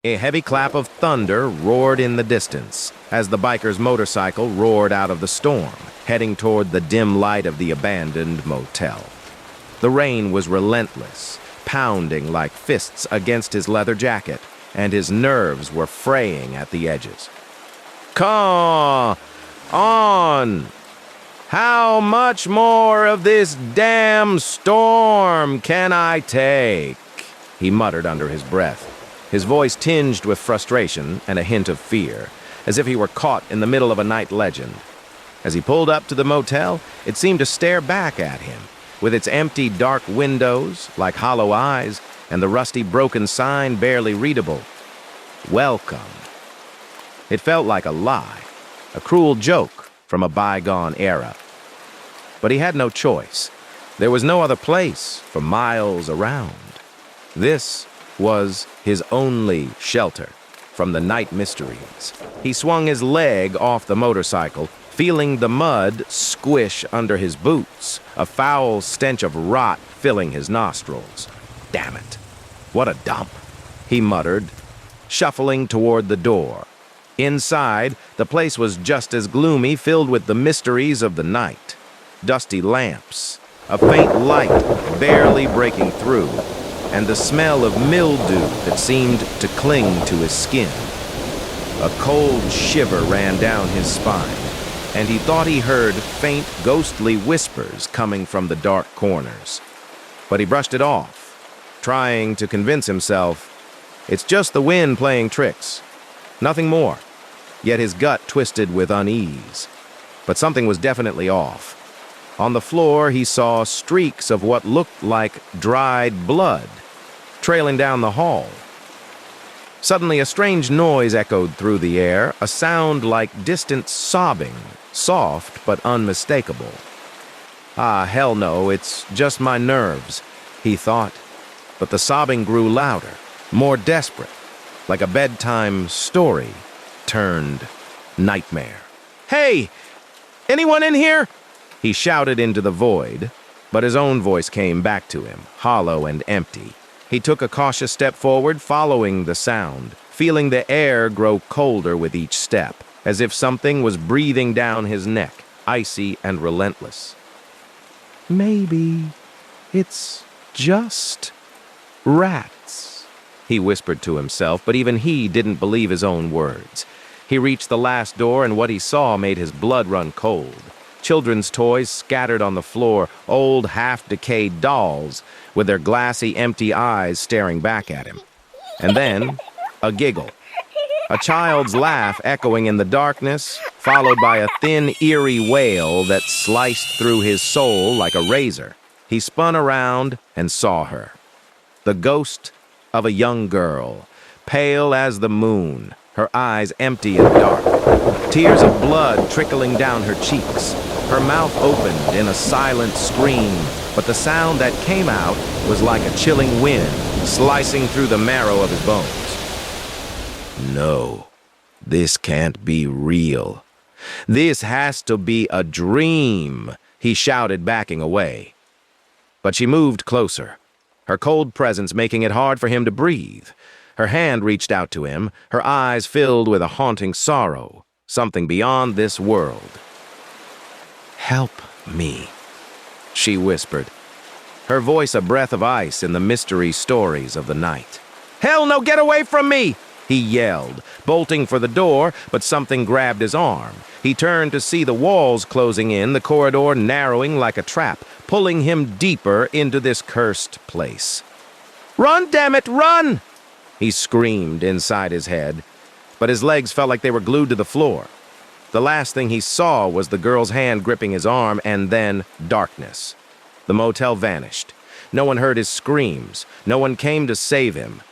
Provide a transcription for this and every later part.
A heavy clap of thunder roared in the distance as the biker's motorcycle roared out of the storm, heading toward the dim light of the abandoned motel. The rain was relentless, pounding like fists against his leather jacket, and his nerves were fraying at the edges. Come on! How much more of this damn storm can I take? He muttered under his breath, his voice tinged with frustration and a hint of fear, as if he were caught in the middle of a night legend. As he pulled up to the motel, it seemed to stare back at him, with its empty, dark windows, like hollow eyes, and the rusty, broken sign barely readable. Welcome. It felt like a lie, a cruel joke from a bygone era. But he had no choice. There was no other place for miles around. This was his only shelter from the night mysteries. He swung his leg off the motorcycle, feeling the mud squish under his boots, a foul stench of rot filling his nostrils. Damn it. What a dump, he muttered, shuffling toward the door. Inside, the place was just as gloomy, filled with the mysteries of the night. Dusty lamps, a faint light barely breaking through, and the smell of mildew that seemed to cling to his skin. A cold shiver ran down his spine, and he thought he heard faint, ghostly whispers coming from the dark corners. But he brushed it off, trying to convince himself it's just the wind playing tricks, nothing more. Yet his gut twisted with unease. But something was definitely off. On the floor, he saw streaks of what looked like dried blood, trailing down the hall. Suddenly, a strange noise echoed through the air, a sound like distant sobbing, soft but unmistakable. Ah, hell no, it's just my nerves, he thought. But the sobbing grew louder, more desperate, like a bedtime story turned nightmare. Hey! Anyone in here? He shouted into the void, but his own voice came back to him, hollow and empty. He took a cautious step forward, following the sound, feeling the air grow colder with each step, as if something was breathing down his neck, icy and relentless. Maybe it's just rats, he whispered to himself, but even he didn't believe his own words. He reached the last door, and what he saw made his blood run cold. Children's toys scattered on the floor, old, half-decayed dolls with their glassy, empty eyes staring back at him. And then, a giggle. A child's laugh echoing in the darkness, followed by a thin, eerie wail that sliced through his soul like a razor. He spun around and saw her. The ghost of a young girl, pale as the moon, her eyes empty and dark, tears of blood trickling down her cheeks. Her mouth opened in a silent scream, but the sound that came out was like a chilling wind, slicing through the marrow of his bones. No, this can't be real. This has to be a dream, he shouted, backing away. But she moved closer, her cold presence making it hard for him to breathe. Her hand reached out to him, her eyes filled with a haunting sorrow, something beyond this world. Help me, she whispered, her voice a breath of ice in the mystery stories of the night. Hell no, get away from me, he yelled, bolting for the door, but something grabbed his arm. He turned to see the walls closing in, the corridor narrowing like a trap, pulling him deeper into this cursed place. Run, damn it, run! He screamed inside his head, but his legs felt like they were glued to the floor. The last thing he saw was the girl's hand gripping his arm, and then darkness. The motel vanished. No one heard his screams. No one came to save him.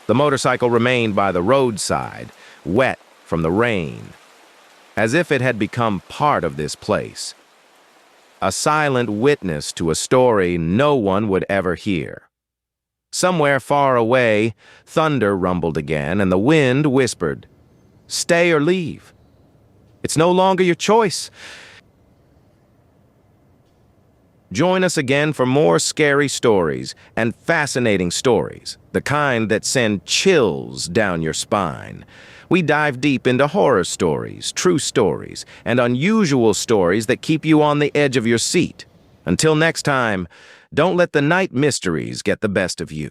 The motorcycle remained by the roadside, wet from the rain, as if it had become part of this place. A silent witness to a story no one would ever hear. Somewhere far away, thunder rumbled again, and the wind whispered, "Stay or leave. It's no longer your choice. Join us again for more scary stories and fascinating stories, the kind that send chills down your spine. We dive deep into horror stories, true stories, and unusual stories that keep you on the edge of your seat. Until next time, don't let the night mysteries get the best of you.